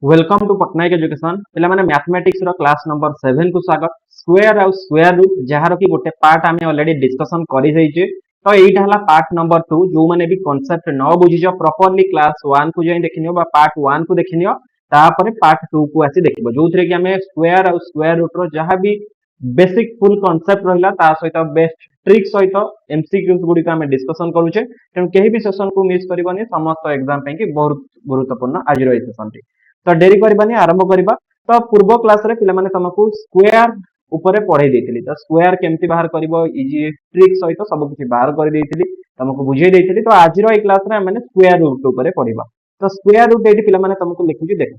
Welcome to Patnaik education पिला माने mathematics रो class number 7 को स्वागत स्क्वायर आउ स्क्वायर रूट जहार की गोटे पार्ट आमे ऑलरेडी डिस्कशन करि जाइछे तो एइटा हला पार्ट नंबर 2 जो माने भी कांसेप्ट न बुझिजो प्रॉपर्ली क्लास 1 को जाई देखिनियो बा पार्ट 1 को देखिनियो तापर पार्ट 2 को आसी देखिबो जोथरे कि हमें स्क्वायर आउ स्क्वायर रूट रो जहां भी बेसिक फुल कांसेप्ट रहिला ता सहित बेस्ट ट्रिक सहित एमसीक्यूज गुडी का हमें डिस्कशन करूचे तेणु केही भी सेशन को मिस करबनी समस्त एग्जाम पे कि बहुत गुरुत्वपूर्ण आज रही सेशन टी तो डेरी करबानी आरंभ करबा तो पूर्व क्लास रे पिला माने तुमको स्क्वायर ऊपर पढ़ाई देथिली तो स्क्वायर केमती बाहर करबो इजी ट्रिक सहित सब कुछ बाहर कर देथिली तुमको बुझाई देथिली तो आज रो ए क्लास रे माने स्क्वायर रूट ऊपर पढ़िबा तो स्क्वायर रूट एटी पिला माने तुमको लिखुची देखो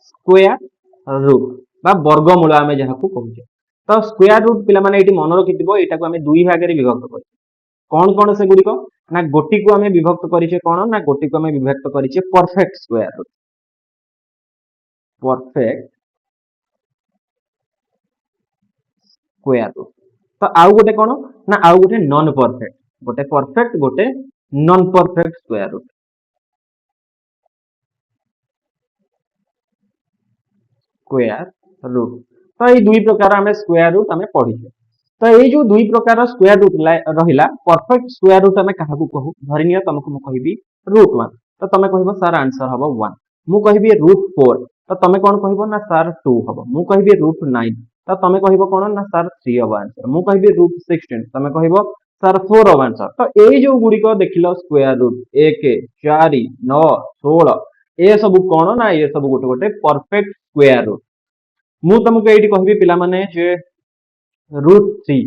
स्क्वायर रूट बा वर्गमूल आमे जहा को कहूचे तो स्क्वायर रूट पिला माने एटी मन रखिथिबो एटा को आमे दुई भाग रे विभक्त कर कौन कौन से गुड़िक ना गोटी को आमे विभक्त करिचे कौन ना गोटी को आमे विभक्त करिचे perfect square root perfect square root तो आउ गोटे कौन ना आउ गोटे नॉन परफेक्ट गोटे non perfect square root square root तो ये दुई प्रकार आमे स्क्वायर रूट आमे पढिचे तो ये जो दुई प्रकार स्क्वायर रूट रहिला परफेक्ट स्क्वायर रूट आमे काहा को कहू धरिनिया तुमको मु कहिबी रूट 1 तो तमे कहबो सर आंसर हबो 1 मु कहिबी रूट 4 तो तमे कोन कहबो ना सर 2 हबो मु कहिबी रूट 9 तो तमे कहबो कोन ना सर 3 हबो आंसर मु कहिबी रूट 16 तमे कहबो सर 4 हबो आंसर तो एई जो गुडी को देखिलो स्क्वायर रूट 1 4 9 16 ए सब कोन ना ये सब गोटे गोटे परफेक्ट स्क्वायर रूट मु तुमको एठी कहबी पिला माने जे रूट 3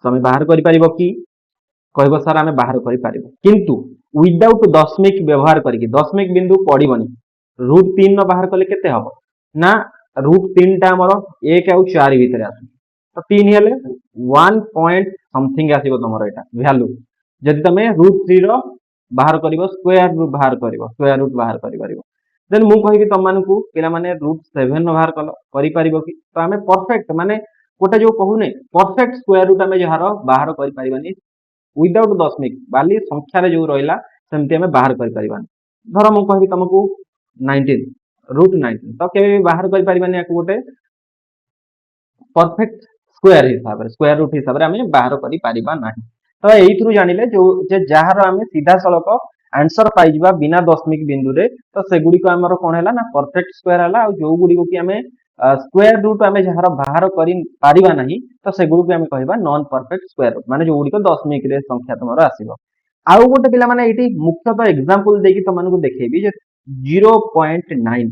तमे बाहर करि परिबो कि कहबो सर आमे बाहर करि परिबो किंतु विदाउट दशमिक व्यवहार करिके दशमिक बिंदु पड़िबनी रूट 3 न बाहर कले केते हबो ना रूट 3 टा हमर 1 और 4 भीतर आसु तो 3 हेले 1 पॉइंट समथिंग आसीबो तमरो एटा वैल्यू जदि तमे रूट 3 रो बाहर करिवो स्क्वायर रूट बाहर करिवो स्क्वायर रूट बाहर करि परिबो देन मु कहिबी तम मानकू पिला माने रूट 7 न बाहर कलो करि परिबो कि तो आमे परफेक्ट माने गोटे जो कहूने परफेक्ट स्क्वायर रूट आमे जहार बाहर करि परिबानी विदाउट दशमिक बाली संख्या रे जो रहिला सेमति हमें बाहर करि परिबानी धर मु कहबी तुमको 19 रूट 19 तो के बाहर करि परिबानी याको गोटे परफेक्ट स्क्वायर हिसाब रे स्क्वायर रूट हिसाब रे हमें बाहर करि परिबा नाही तो एइथरु जानिले जो जे जहार हमें सीधा सड़क आंसर पाइ जिबा बिना दशमिक बिंदु रे तो सेगुडी को हमर कोन हैला ना परफेक्ट स्क्वायर हला और जो गुडी को कि हमें स्क्वायर रूट हमें जहार बाहर करि परिबा नाही तो सेगुडी को हमें कहबा नॉन परफेक्ट स्क्वायर रूट माने जो गुडी को दशमिक रे संख्या तमरो आसीबो आउ गोटे पिला माने एटी मुख्यतः एग्जांपल देकी तमनको देखेबी जे 0.9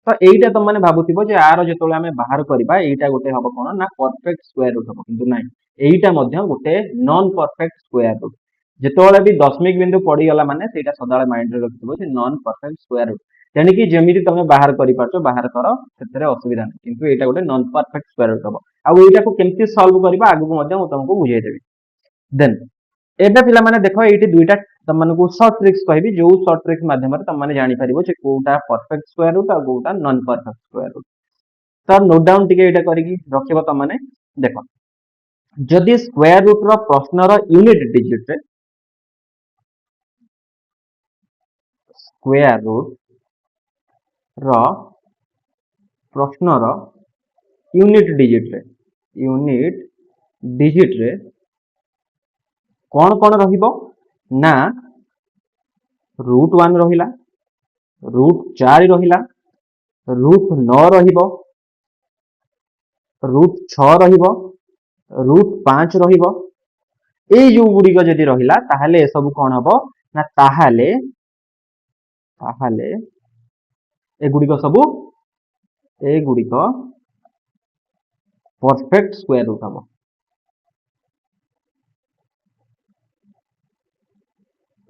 तो एइटा तुम माने भाबुथिबो जे आरो जेतोले हमें बाहर करबा एइटा गोटे हबो कोन ना परफेक्ट स्क्वायर रूट हबो किंतु नाही एइटा मध्य गोटे नॉन परफेक्ट स्क्वायर रूट जेतोले भी दशमिक बिंदु पड़ी गला माने सेटा सदाळे माइंड रे रखिबो जे नॉन परफेक्ट स्क्वायर रूट यानी कि जेमिति तमे बाहर करि पाछो बाहर करो सेतरे असुविधा नै किंतु एइटा गोटे नॉन परफेक्ट स्क्वायर रूट हबो आ एइटा को केमति सॉल्व करबा आगु मध्य मु तुमको बुझाइ देबी देन एबे पिला माने देखो एइटी दुईटा तम मानकू शॉर्ट ट्रिक्स कहबी जो शॉर्ट ट्रिक्स माध्यम रे तम माने जानि परिबो जे कोटा परफेक्ट स्क्वायर रूट आ कोटा नॉन परफेक्ट स्क्वायर रूट तो नोट डाउन टिके एटा करिकी रखिबो तम माने देखो जदि स्क्वायर रूट रो प्रश्न रो यूनिट डिजिट रे स्क्वायर रूट रो प्रश्न रो यूनिट डिजिट रे कौन कौन रहिबो ना रूट 1 रहिला रूट 4 रहिला रूट 9 रहिबो रूट 6 रहिबो रूट 5 रहिबो ए जो गुडी को जदी रहिला ताहाले ए सब कोन हबो ना ताहाले ए गुडी को सब ए गुडी को परफेक्ट स्क्वायर रूट हबो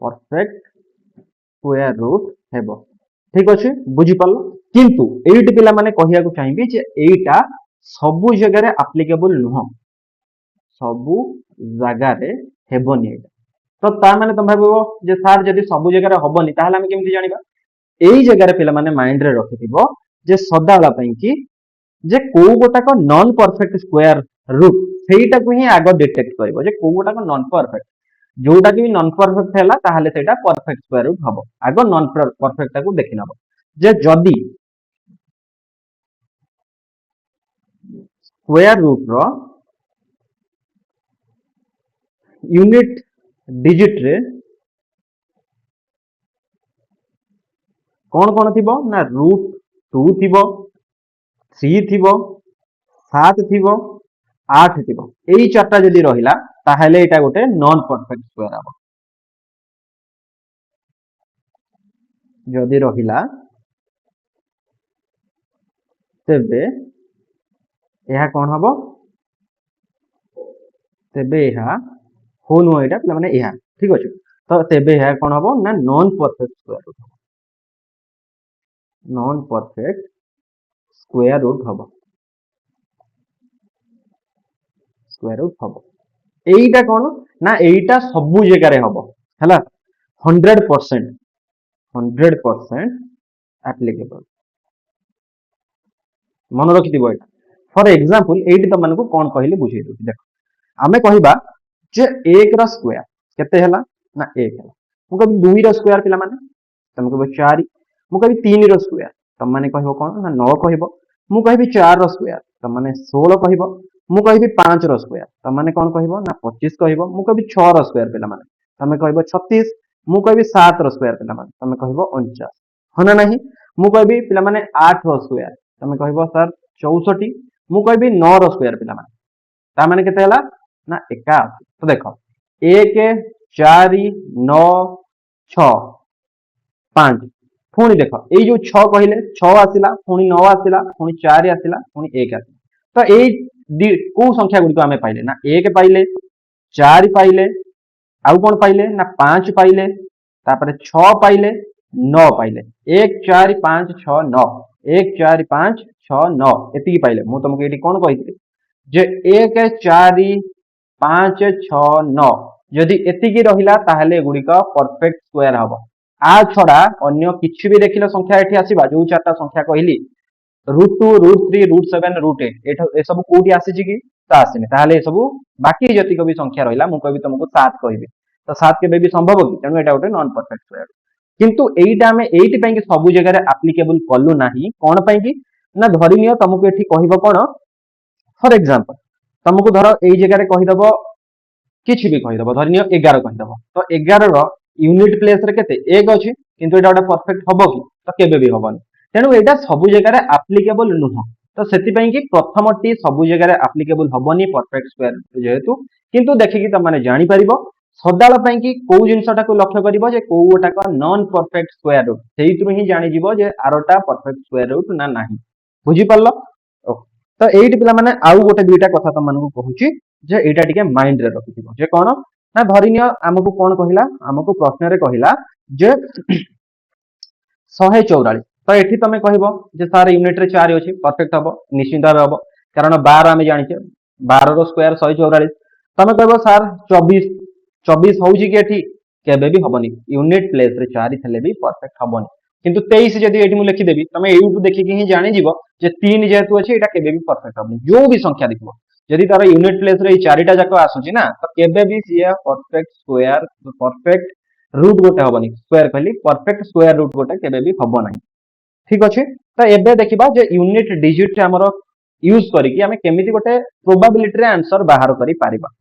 परफेक्ट स्क्वायर रूट हेबो ठीक अछि बुझी पालो किंतु एइट पिला माने कहिया को चाहिबी जे एइटा सबु जगह रे एप्लीकेबल नुह सबु जगह रे हेबोनी एइटा तो ता माने तुम भाबो जे सर जदी सबु जगह रे हबोनी ताहाले हम केमति जानिबा एई जगह रे पिला माने माइंड रे रखिथिबो जे सदाला पई कि जे को गोटा को नॉन परफेक्ट स्क्वायर रूट सेटा को ही आगो डिटेक्ट करबो जे को गोटा को नॉन परफेक्ट जोटा कि नॉन परफेक्ट है ताहले सेटा परफेक्ट स्क्वायर रूट हबो आगो नॉन परफेक्ट टाको देखि नबो जे जदी स्क्वायर रूट रो यूनिट डिजिट रे कौन कौन थी ना √2 थी 3 थी 7 थी 8 थी यही चार्टा जदि रहिला ताहले एटा गोटे नॉन परफेक्ट स्क्वायर हबो जदि रहिला तेबे यह कौन हबो तेबे यह हो नो एटा माने यह ठीक अछि तो तेबे यह कौन हबो ना non perfect square root non perfect square root हबो स्क्वायर रूट हबो एईटा कौन ना एईटा सबु जगह रे हबो हला 100% एप्लीकेबल मन रखि दिबो एटा फॉर एग्जांपल एटी त मानको कोन कहले बुझै दो देखो आमे कहिबा जे 1 रा स्क्वायर केते हला ना 1 हला मु कभी 2 रा स्क्वायर पिला माने तम कहबो 4 मु कभी 3 रा स्क्वायर तम माने कहबो कोन ना 9 कहबो मु कहबी 4 रा स्क्वायर तम माने 16 कहबो मु कहबी 5 रा स्क्वायर तम माने कोन कहबो ना 25 कहबो मु कहबी 6 रा स्क्वायर पिला माने तमे कहबो 36 मु कहबी 7 रा स्क्वायर पिला माने तमे कहबो 49 हना नहीं मु कहबी पिला माने 8 रा स्क्वायर तमे कहबो सर 64 मु कहबी 9 रा स्क्वायर पिला माने ता माने केते हला ना 81 तो देखो 1 4 9 6 5 पुणी देख ये जो 6 कहले 6 आसिला पुणी 9 आसिला पुणी 4 आसिला पुणी 1 आसिला तो ये को संख्या गुडी को आमे पाइले ना 1 पाइले 4 पाइले आउ कोन पाइले ना 5 पाइले तापर 6 पाइले 9 पाइले 1 4 5 6 9 1 4 5 6 9 एति पाइले मु तुमको एटी कोन कहितली जे 1 4 5 6 9 जदि एतिकी रहिला ताहले गुडी का परफेक्ट स्क्वायर हबो आ छड़ा अन्य किछि भी देखिले संख्या एठी आसीबा जो चारटा संख्या कहली √2 √3 √7 √8 ए सब कोठी आसी कि ता आसीनी ताहले ए सब बाकी जतिक भी संख्या रहिला मु कहबी तुमको 7 कहबी तो 7 केबे भी संभव कि तेनु एटा गोटे नॉन परफेक्ट स्क्वायर किंतु एइटा हमें एइट पई कि सब जगह रे एप्लीकेबल कलु नाही कोन पई कि ना धरि नियो तुमको एठी कहबो कोन फॉर एग्जांपल तुमको धरो एई जगह रे कहि दबो किछि भी कहि दबो धरि नियो 11 कहि दबो तो 11 रो यूनिट प्लेस रे केते 1 अछि किंतु एटा गोटे परफेक्ट हबो कि तो केबे भी हबोनी तेनु एटा सब जगह रे एप्लीकेबल नुह तो सेति पई कि प्रथमटी सब जगह रे एप्लीकेबल हबोनी परफेक्ट स्क्वायर जेहेतु किंतु देखि कि त माने जानि परिबो सदाल पई कि को जिंसटा को लक्ष्य करिवो जे कोटा का नॉन परफेक्ट स्क्वायर रूट सेइतु ही जानि जिवो जे आरोटा परफेक्ट स्क्वायर रूट ना नाही बुझी पल्लो तो एइट पिला माने आउ गोटे दुईटा कथा त मानको कहूची जे एटा टिके माइंड रे रखिथिबो जे कोन ना धरि नियो हमकु कोन कहिला हमकु प्रश्न रे कहिला जे 144 तो एठी तमे कहबो जे सार यूनिट रे 4 अछि परफेक्ट हबो निश्चित भाबे हबो कारण 12 आमे जानिछे 12 रो स्क्वायर 144 तमे कहबो सार 24 24 होउची कि एठी केबे भी हबोनी यूनिट प्लेस रे 4 थले भी परफेक्ट हबोनी किंतु 23 जदि एठी मु लिखि देबी तमे एउटु देखि कि ही जानि जिवो जे 3 जेतु अछि एटा केबे भी परफेक्ट हबोनी जो भी संख्या देखिबो यदि तार यूनिट प्लेस रे 4टा जाक आसुची ना तो केबे भी सिया परफेक्ट स्क्वायर परफेक्ट रूट गोटे हबोनी स्क्वायर कहली परफेक्ट स्क्वायर रूट गोटे केबे भी हबो नाही ठीक अछि तो एबे देखिबा जे यूनिट डिजिट रे हमरो यूज करी कि हमें केमिति गोटे प्रोबेबिलिटी रे आंसर बाहर करी पारिबा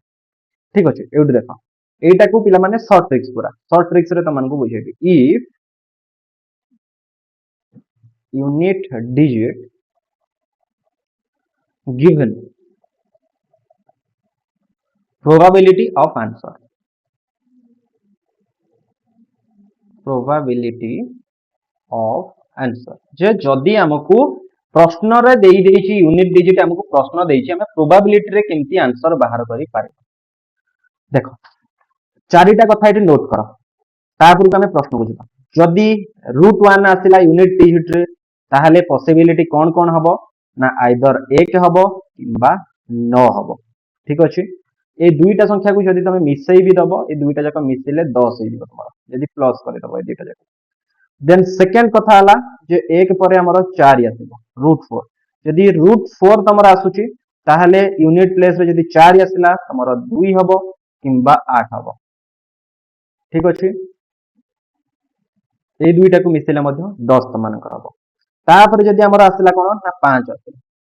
ठीक अछि एउट देखो एटा को पिला माने शॉर्ट ट्रिक्स पूरा शॉर्ट ट्रिक्स रे त मन को बुझेबी if unit digit given probability of answer probability of answer जे जदी हमकु प्रश्न रे देई देछि यूनिट डिजिट हमकु प्रश्न देछि हमें प्रोबेबिलिटी रे केमती आंसर बाहर करी पारे देखो चारिटा कथा एठी नोट करो तापुर हमें प्रश्न बुझिबा जदी √1 आसिला यूनिट डिजिट रे ताहाले पॉसिबिलिटी कोन कोन हबो ना आइदर 1 हबो किबा 9 हबो ठीक अछि ए दुईटा संख्या को जदि तमे मिसई भी दबो ए दुईटा जक मिसिले 10 हे जिवो तमरा जदि प्लस करे दबो ए दुईटा जक देन सेकंड कथा हला जे 1 परे हमर 4 आसीबो √4 जदि √4 तमरा आसुची ताहाले यूनिट प्लेस रे जदि 4 आसिला तमरा 2 हबो किबा 8 हबो ठीक अच्छे ये दुईटा को मिसेले 10 तमनकर हम तापर जदि आमर आसला कौन ना 5 आस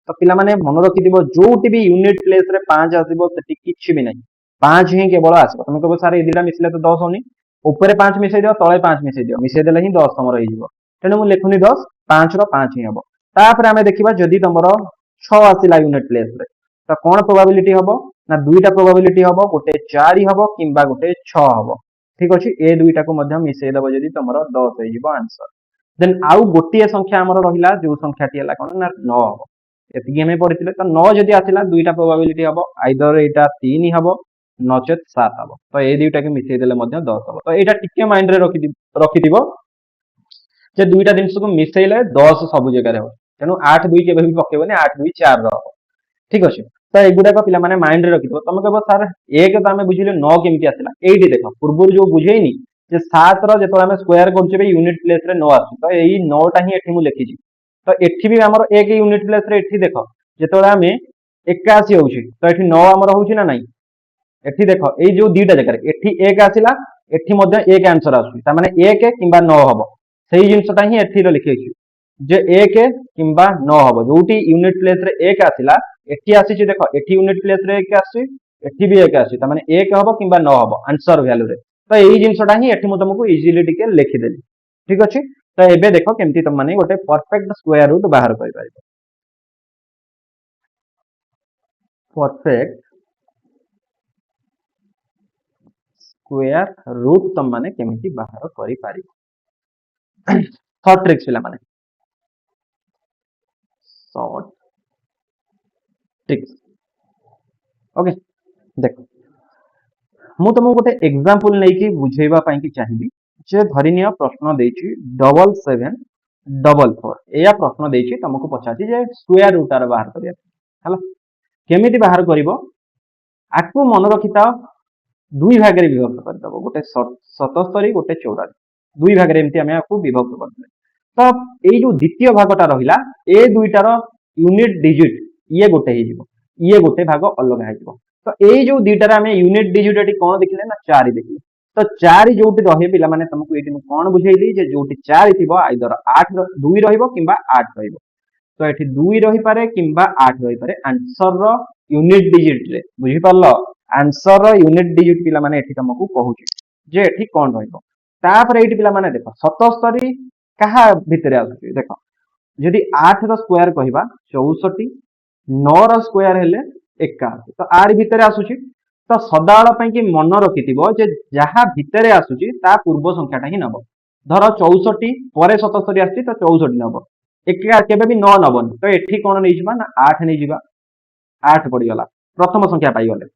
तो पिला माने मन रखि जोटी भी यूनिट प्लेस रे 5 आसीबो सेठी किछि भी नहीं 5 ही केवल आसीबो तुम कहबो सर ए दुईटा मिसले तो 10 होनी ऊपर 5 मिसई दियो तळे 5 मिसई दियो मिसई देले ही 10 तमर होइजिवो तेणु मु लिखुनी 10 5 रो 5 ही हबो तापर आमे देखिबा जदि तमर 6 आसीला यूनिट प्लेस रे तो कोन प्रोबेबिलिटी हबो ना दुईटा प्रोबेबिलिटी हबो गोटे 4 हबो किंबा गोटे 6 हबो ठीक अछि ए दुईटा को मध्य मिसई दबो जदि तमर 10 होइजिवो आंसर देन आउ गोटे संख्या आमर रहिला जो संख्याटी हला कोन ना 9 हबो एतिकी हमें पढ़िथिले तो 9 जदि आसिला दुईटा प्रोबेबिलिटी हबो आइदर एटा 3 हबो नचेत 7 हबो तो ए दुईटा के मिसई देले मध्य 10 हबो तो एटा टिके माइंड रे रखिदिबो जे दुईटा जिनिस को मिसैले 10 सब जगह रे हो तेनु 8 2 केबे भी पकेबोनी 8 2 4 रहबो ठीक अछि तो एगुडा को पिला माने माइंड रे रखिदो तमे कहबो सर एक तो हमें बुझिले 9 केमति आसिला एठी देखो पूर्वरु जो बुझेइनी जे 7 रो जेतो हमें स्क्वायर करछे बे यूनिट प्लेस रे 9 आसी तो एई 9 टा ही एठी मु लिखिछि तो एठी भी हमर एक यूनिट प्लेस रे एठी देखो जेतो हमें 81 होउछि तो एठी 9 हमर होउछि ना नाही एठी देखो एई जो दुईटा जगह रे एठी 1 आसिला एठी मध्य 1 आंसर आसी त माने 1 किंबा 9 हबो सेही जिंसटा ही एठी रो लिखिछि जे 1 किंबा 9 हबो जोटी यूनिट प्लेस रे 1 आसिला एठी आसी देखो एठी यूनिट प्लेस रे 1 आसी एठी भी 1 आसी त माने 1 हबो किंबा 9 हबो आंसर वैल्यू रे तो एई जिंसटा ही एठी मु तुमको इजीली टिके लिखि देली ठीक अछि तो एबे देखो केमती तुम माने गोटे परफेक्ट स्क्वायर रूट बाहर करि पारिबो परफेक्ट स्क्वायर रूट तुम माने केमती बाहर करि पारिबो शॉर्ट ट्रिक्स पिला माने शॉर्ट ट्रिक्स ओके देखो मु तुमको गोटे एग्जांपल नै कि बुझेबा पई कि चाहिबी जे धरिनिया प्रश्न देछि 7744 एया प्रश्न देछि तुमको पछाछि जे स्क्वायर रूट आर बाहर करिया हला केमिति बाहर करिवो आकु मन रखिता दुई भाग रे विभक्त कर दबो गोटे 77 गोटे 84 दुई भाग रे एमति हमें आकु विभक्त कर दे तो एई जो द्वितीय भागटा रहिला ए दुईटार यूनिट डिजिट ये गोटे हे जिवो ये गोटे भाग अलग हे जिवो तो एई जो दुईटार हमें यूनिट डिजिट एटी कोन देखिले ना 4 देखिले तो 4 जोटी रहे पिला माने तुमको एटी कोन बुझेइली जे जोटी 4 थिबो आइदर 8 2 रहिबो किंबा 8 रहिबो तो एटी 2 रही पारे किंबा 8 रही पारे आंसर रो यूनिट डिजिट रे बुझी परलो आंसर रो यूनिट डिजिट पिला माने एटी तुमको कहूची जे एटी कोन रहिबो तापर एटी पिला माने देखो 77 कहा भितरे आसुची देखो यदि 8 रो स्क्वायर कहिबा 64 9 रो स्क्वायर हेले 81 तो आर भितरे आसुची तो सदाळ पई कि मन रखिथिबो जे जहा भितरे आसुची ता पूर्व संख्याटा ही नबो धर 64 परे 77 आसी तो 64 नबो एका केबे भी 9 नबनी तो एठी कोन नै जिबा ना 8 नै जिबा 8 पड़ी गला प्रथम संख्या पाई गले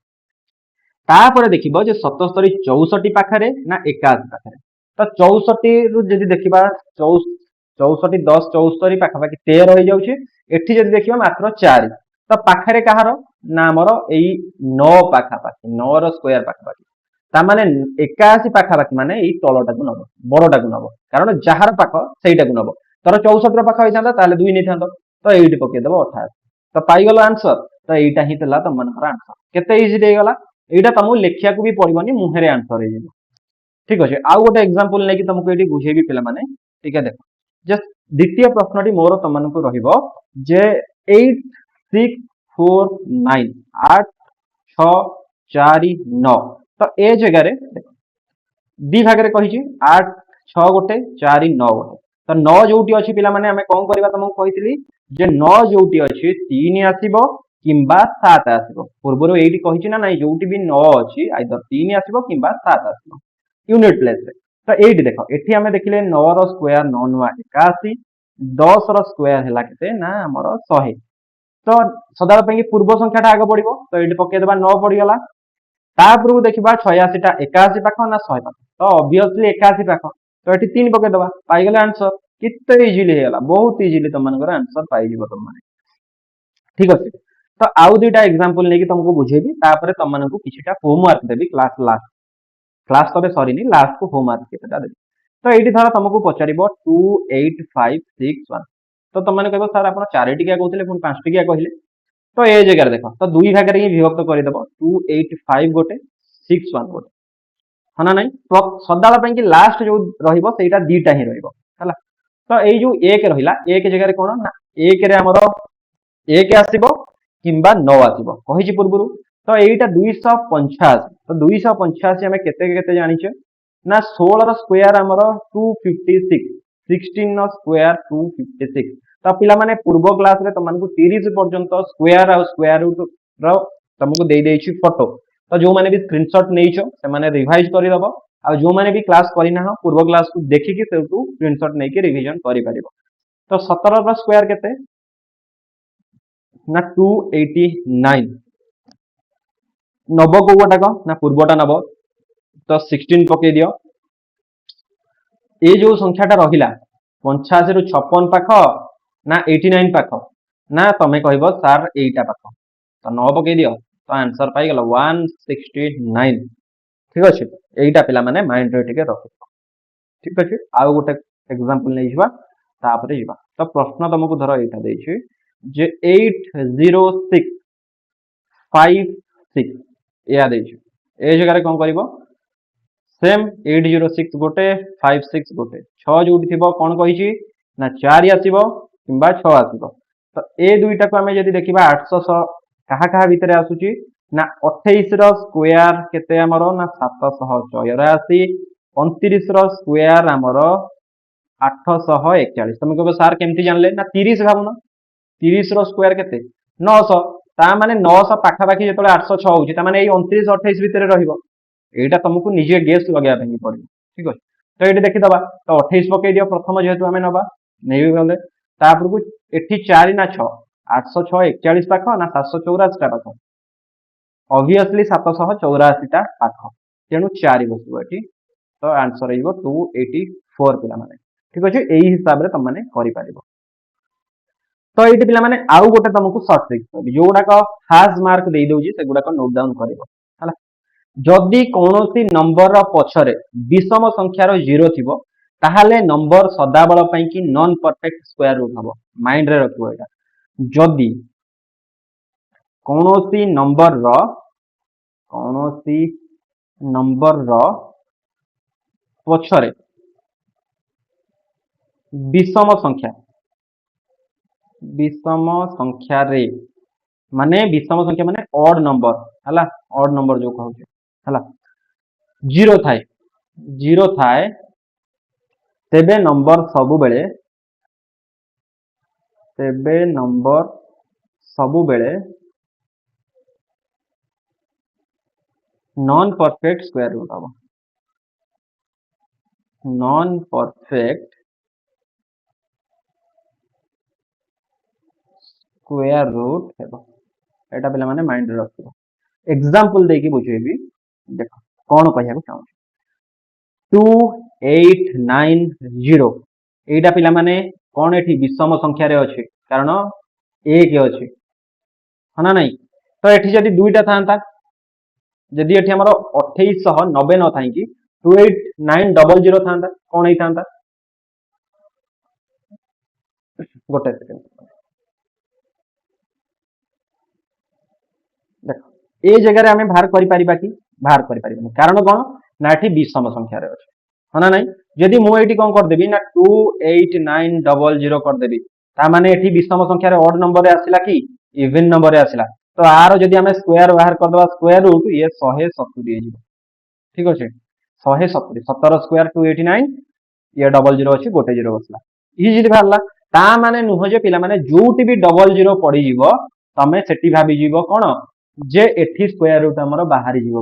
तापर देखिबो जे 77 64 पाखरे ना 81 पाखरे तो 64 रु जदि देखिबा 64 10 74 पाखापाखि 13 हो जाउछि एठी जदि देखिबा मात्र 4 तो पाखरे कहार ना हमर एई 9 पाखापाखि 9 रो स्क्वायर पाखापाखि ता माने 81 पाखापाखि माने एई तलटा को नबो बड़टा को नबो कारण जहार पाख सेईटा को नबो तर 64 रो पाखा होइथांदा ताले 2 नै थांदो तो एइटी पके देबो 28 तो पाई गलो आंसर तो एइटा ही तला तम मनकर आंसर केते इजी दे गला एइटा तुमको लेखिया को भी पड़िबनी मुहरे आंसर हे ठीक अच्छे आउ गोटे एग्जांपल नै कि तुमको एटी बुझेबी पिला माने ठीक है देखो जस्ट द्वितीय प्रश्नटी मोर तुमको रहिबो जे 8 6 4 9 8 6 4 9 तो ए जगह रे देखो दी भाग रे कहिछि 8 6 गोटे 4 9 गोटे तो 9 जोटी अछि पिला माने हमें कोन करबा तुमको कहितली जे 9 जोटी अछि 3 आसीबो किंबा 7 आसीबो पूर्वरो एटी कहिछि ना नाही जोटी भी 9 अछि आइदर 3 आसीबो किंबा 7 आसीबो यूनिट प्लेस रे तो एटी देखो एठी हमें देखिले 9 रो स्क्वायर 9 9 81 10 रो स्क्वायर हला केते ना हमर 100 तो सदाळ पे पूर्व संख्याटा आगे बढ़िबो तो एटी पके देबा 9 पड़ी गला तापर देखिबा 86 टा 81 पाख ना 100 पाख तो ऑब्वियसली 81 पाख तो एटी 3 पके देबा पाई गेले आंसर किते इजीली हेला बहुत इजीली तुम मानकर आंसर पाई जिवो तुम माने ठीक अछि तो आउ दुईटा एग्जांपल नै कि तुमको बुझेबी तापर तुम मानकु किछिटा होमवर्क देबी क्लास तबे सरी नहीं लास्ट को होमवर्क केटा देबी तो एटी धर तुमको पचारिबो 28561 तो तुम माने कहबो सर आपण 4 टिकिया कहउतले पुन 5 टिकिया कहिले तो ए जगह देखो तो दुई भाग रे ही विभक्त कर देबो 285 गोटे 61 गोटे हाँ ना नहीं सदाबेला ପାଇଁ कि लास्ट जो रहिबो सेटा दीटा ही रहिबो हला तो एई जो 1 रहिला 1 जगह रे कोन ना 1 रे हमरो 1 आसीबो किंबा 9 आसीबो कहिछि पूर्वरु तो एइटा 285 तो 285 हमें केते केते जानिछे ना 16 रो स्क्वायर हमरो 256 16 रो स्क्वायर 256 तो पिला माने पूर्व क्लास रे तमन को 30 पर्यंत स्क्वायर आ स्क्वायर रूट रो तुमको दे देछि फोटो तो जो माने भी स्क्रीनशॉट नेइछो से माने रिवाइज करि दबो आ जो माने भी क्लास करिना हो पूर्व क्लास को देखि के सेटू स्क्रीनशॉट नै के रिवीजन करि परिबो तो 17 रो स्क्वायर केते ना 289 नब को गोटा को ना पूर्वटा नब तो 16 पके दियो ए जो संख्याटा रहिला 85 रु 56 पाख ना 89 पाख ना तमे कहबो सर एटा पाख तो 9 पके दियो तो आंसर पाई गेलो 169 ठीक अछि एटा पिला माने माइंड रे टिके रखिबो ठीक अछि आ गोटे एग्जांपल नै जिबा तापरे जिबा तो प्रश्न तुमको धर एटा देछि जे 80656 या देछि ए जगह रे कोन करिवो सेम 806 गोटे 56 गोटे 6 जोडी थिबो कोन कहिछि ना 4 आसीबो किंबा 6 आसीबो तो ए दुईटा को हमें यदि देखिबा 800 कहा कहा भितरे आसुची ना 28 रो स्क्वायर केते हमरो ना 784 29 रो स्क्वायर हमरो 841 तुम कहबो सर केमती जानले ना 30 भाबनो 30 रो स्क्वायर केते 900 ता माने 900 पाखा पाखी जेतले 806 होची ता माने ए 29 28 भितरे रहिबो एटा तुमको निजे गेस लगा पे पड़ो ठीक है तो ये देखी दबा तो 28 पकई दियो प्रथम जेहेतु आम नवा नहीं गले तापर को एठी 4 ना 6 806 41 पाख ना 784 टा पाख ऑब्वियसली 784 टा पाख तेणु 4 बसबो एठी तो आंसर हो 284 पिला माने ठीक अछि एही हिसाब रे तुम माने करि पारिबो तो ये पिला माने आउ गोटे तुमको शॉर्ट ट्रिक जोडा को हाज मार्क दे दोजी से गुडा को नोट डाउन करिवो हला जदि कौनसी नंबर पछरे विषम संख्यार जीरो थिबो ताहाले नंबर सदाबल पई कि नॉन परफेक्ट स्क्वायर रूट हबो माइंड रे रखिबो एटा जदि कौनसी नंबर पछरे विषम संख्या रे माने विषम संख्या माने ऑड नंबर हला ऑड नंबर जो कहू हला जीरो थाए तेबे नंबर सबु बेले नॉन परफेक्ट स्क्वायर रूट हम नॉन परफेक्ट स्क्वायर रूट हेबो एटा पिला माने माइंड रे रखिबो एग्जांपल देकी बुझेबी देखो कोन कहिया को चाहू 2890 एटा पिला माने कोन एठी विषम संख्या रे अछि कारण 1 अछि हना नहीं तो एठी जदी दुईटा थांता जदी एठी हमरो 2890 न थाई कि 28900 थांता कोन ही थांता गोटे सेकंड देखो ए जगह रे हमें बाहर करि परिबा कि बाहर करि परिबा कारण कोन ना एठी विषम संख्या रे अछि हना नहीं जदी मु एठी कोन कर देबी ना 28900 कर देबी ता माने एठी विषम संख्या रे ऑड नंबर रे आसिला कि इवन नंबर रे आसिला तो आरो जदी हमें स्क्वायर बाहर कर दबा स्क्वायर रूट ये 170 हे ठीक अछि 170 17 स्क्वायर 289 ये डबल जीरो अछि गोटे जीरो बसला ई जदी भारला ता माने नुह जे पिला माने जोटी भी डबल जीरो पड़ी जीवो तमे सेठी भाबी जीवो कोन जे एठी स्क्वायर रूट हमर बाहरी जीवो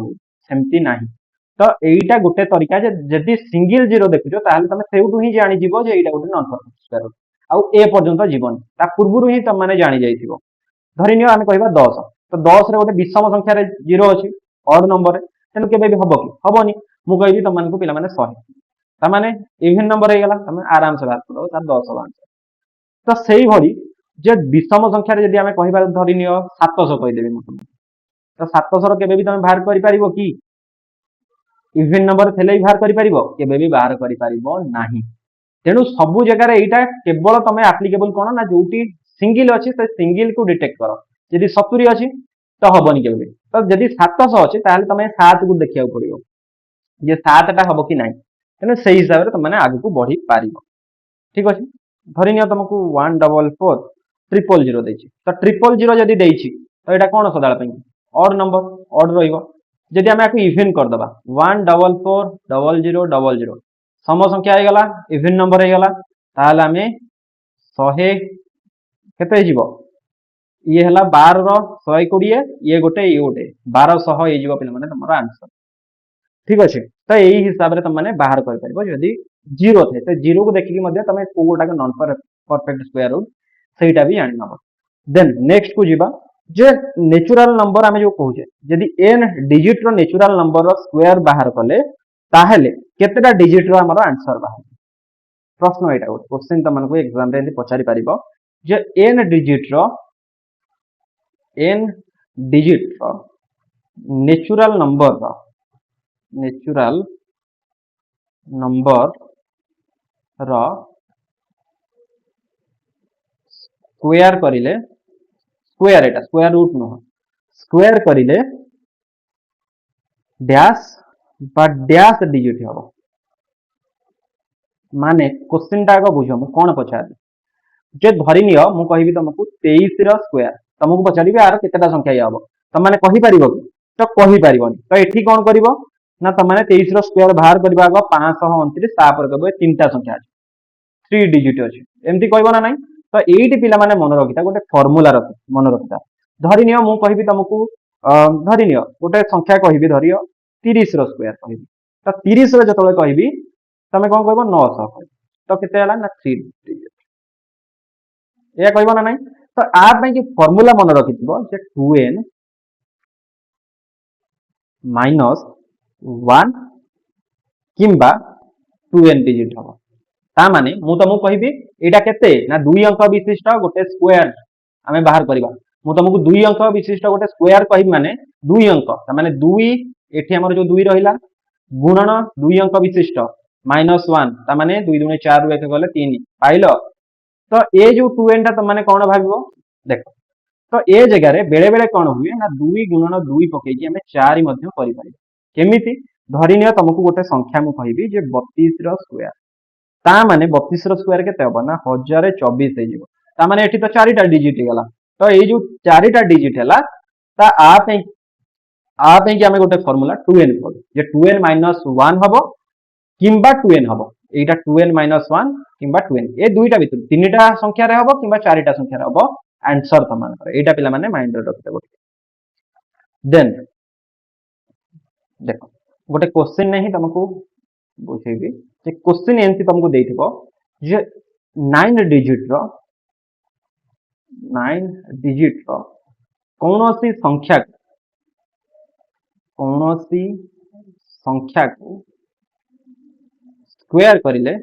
सेमती नाही तो एटा गोटे तरीका जे जदी सिंगल जीरो देखुछो ताहले तमे सेउटु ही जानि जीवो जे एटा गोटे नॉन परफेक्ट स्क्वायर रूट आउ ए पर्यंत जीवन ता पूर्वरु ही तम माने जानि जाइथिबो धरि नियो आमे कहबा 10 तो 10 रे गोटे विषम संख्या रे जीरो अछि ऑड नंबर रे तेनु केबे भी हबो कि हबोनी मु कहबी तम मानकु पिला माने 100 ता माने इवन नंबर हे गला तमे आराम से बात करो ता 10 आंसर तो सेही भरी जे विषम संख्या रे जदी आमे कहबा धरि नियो 700 कहि देबी मु तो 700 रो केबे भी तमे बाहर करि परिबो कि इवन नंबर थेले ही बाहर करि परिबो केबे भी बाहर करि परिबो नाही तेणु सबु जगह रे एटा केवल तमे एप्लीकेबल कोन ना जोटी सिंगल अछि से सिंगल को डिटेक्ट करो यदि 70 अछि तो हबनी केबे तो यदि 700 अछि ताले तमे 7 को देखिया पड़िबो ये 7 टा हम कि ना तेणु से हिसाब से तुमने आगे को बढ़ी पार ठीक अच्छे धरी नियो तुमको 144 000 तो 000 जदि तो यहाँ कौन सदा ऑड नंबर ऑड रही आम इभेन करदे 144 000 सम संख्या हो गला इभेन नंबर हो गला ताहले आमे 100 केते जीवो ये है 12 120 ये गोटे 1200 हो पे तुम आंसर ठीक अच्छे तो यही हिसाब से तुमने बाहर कर जीरो थे तो जीरो को देखिए तुम को गोटा नॉन परफेक्ट स्क्वायर रूट सेटा भी जानी नब देन नेक्स्ट को जीवा जे नेचुरल नंबर आमे जो कहूचे यदि n डिजिट रो नेचुरल नंबर रो स्क्वायर बाहर कले ताहेले केतेटा डिजिट रो हमर आंसर बाहर प्रश्न एटा क्वेश्चन तुमको एग्जाम रे पचारि पारिबो जे n डिजिट रो नेचुरल नंबर रो स्क्वायर करिले स्क्वायर एटा स्क्वायर रूट नुह स्क्वायर करिले डैश बा डैश डिजिट हम माने क्वेश्चन टा बुझ मु कौन पचारि जे धरी नियो मु कहबी तुमको 23 रो स्क्वायर तुमको पचारि यार केतेटा संख्या हम तुम मैंने कहि परिबो तो कहि परिबोनी तो एठी कौन करिवो ना तुम मैंने 23 रो स्क्वायर बाहर करबा आगो 529 तापर कहबो तीनटा संख्या अछि 3 डिजिट अछि एमती कहबो ना नहीं तो एठी पिला माने मन रखिता गोटे फार्मूला रखि मन रखिता धरी नियो मु कहबी तुमको धरी नियो गोटे संख्या कहबी धरियो 30 रो स्क्वायर कहबी तो 30 रो जतले कहबी तमे कोन कहबो 900 तो केते हला ना 3 डिजिट या कहबो ना नहीं तो आ पई कि फार्मूला मन रखिथिबो जे 2n माइनस 1 किंबा 2n डिजिट हबो ता माने मु तुमको कहबी एटा केते ना 2 अंक विशिष्ट गोटे स्क्वायर आमे बाहर करबा मु तुमको 2 अंक विशिष्ट गोटे स्क्वायर कहबी माने 2 अंक ता माने 2 एठी हमर जो 2 रहिला गुणन 2 अंक विशिष्ट माइनस 1 ता माने 2 दुने 4 रु 1 गले 3 पाइलो तो ए जो 2n ता तुमने कोन भाबिबो देखो तो ए जगह रे बेले बेले कोन हुए ना 2 गुणन 2 पके कि हमें 4 मध्ये करि पारि केमिति धरि नियो तुमको गोटे संख्या मु कहबी जे 32 रो स्क्वायर ता माने 32 रो स्क्वायर केते हबो ना 1024 हे जिवो ता माने एठी तो 4टा डिजिट हेला तो ए जो 4टा डिजिट हेला ता आ पे कि हमें गोटे फार्मूला 2n कहबो जे 2n माइनस 1 हबो किंबा 2n हबो एटा 2n माइनस 1 किंबा 2n ए दुईटा भितर तीनटा संख्या रे हबो किंबा चारिटा संख्या रे हबो आंसर समान करे एटा पिला माने माइंड रे रखते गोटे देन देखो गोटे क्वेश्चन नहीं तुमको बुझेबी जे क्वेश्चन एंती तुमको देथिबो जे 9 डिजिट रो कौनसी संख्या को स्क्वायर करिले